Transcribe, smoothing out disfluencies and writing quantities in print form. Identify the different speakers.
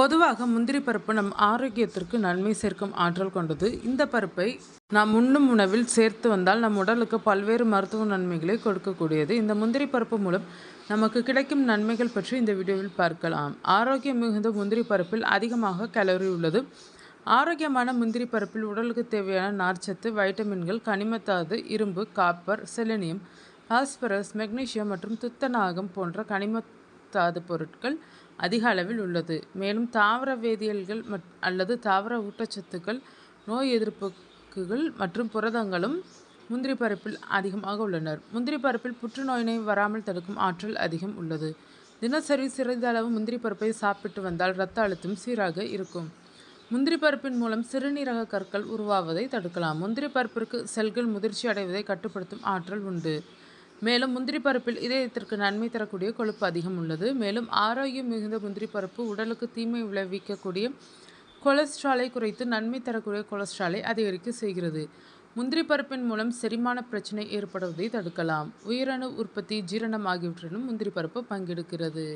Speaker 1: பொதுவாக முந்திரி பருப்பு நம் ஆரோக்கியத்திற்கு நன்மை சேர்க்கும் ஆற்றல் கொண்டது. இந்த பருப்பை நாம் உண்ணும் உணவில் சேர்த்து வந்தால் நம் உடலுக்கு பல்வேறு மருத்துவ நன்மைகளை கொடுக்கக்கூடியது. இந்த முந்திரி பருப்பு மூலம் நமக்கு கிடைக்கும் நன்மைகள் பற்றி இந்த வீடியோவில் பார்க்கலாம். ஆரோக்கியம் மிகுந்த முந்திரி பருப்பில் அதிகமாக கலோரி உள்ளது. ஆரோக்கியமான முந்திரி பருப்பில் உடலுக்கு தேவையான நார்ச்சத்து, வைட்டமின்கள், கனிமத்தாது, இரும்பு, காப்பர், செலினியம், பாஸ்பரஸ், மெக்னீசியம் மற்றும் துத்தநாகம் போன்ற கனிமத்தாது பொருட்கள் அதிக அளவில் உள்ளது. மேலும் தாவர வேதியியல்கள் அல்லது தாவர ஊட்டச்சத்துக்கள், நோய் எதிர்ப்புகள் மற்றும் புரதங்களும் முந்திரி பருப்பில் அதிகமாக உள்ளனர். முந்திரி பருப்பில் புற்றுநோயினை வராமல் தடுக்கும் ஆற்றல் அதிகம் உள்ளது. தினசரி சிறிதளவு முந்திரி பருப்பை சாப்பிட்டு வந்தால் இரத்த அழுத்தம் சீராக இருக்கும். முந்திரி பருப்பின் மூலம் சிறுநீரக கற்கள் உருவாவதை தடுக்கலாம். முந்திரி பருப்பிற்கு செல்கள் முதிர்ச்சி அடைவதை கட்டுப்படுத்தும் ஆற்றல் உண்டு. மேலும் முந்திரி பருப்பில் இதயத்திற்கு நன்மை தரக்கூடிய கொழுப்பு அதிகம் உள்ளது. மேலும் ஆரோக்கியம் மிகுந்த முந்திரி பருப்பு உடலுக்கு தீமை விளைவிக்கக்கூடிய கொலஸ்ட்ராலை குறைத்து நன்மை தரக்கூடிய கொலஸ்ட்ராலை அதிகரிக்க செய்கிறது. முந்திரி பருப்பின் மூலம் செரிமான பிரச்சனை ஏற்படுவதை தடுக்கலாம். உயிரணு உற்பத்தி, ஜீரணம் ஆகியவற்றிலும் முந்திரி பருப்பு பங்கெடுக்கிறது.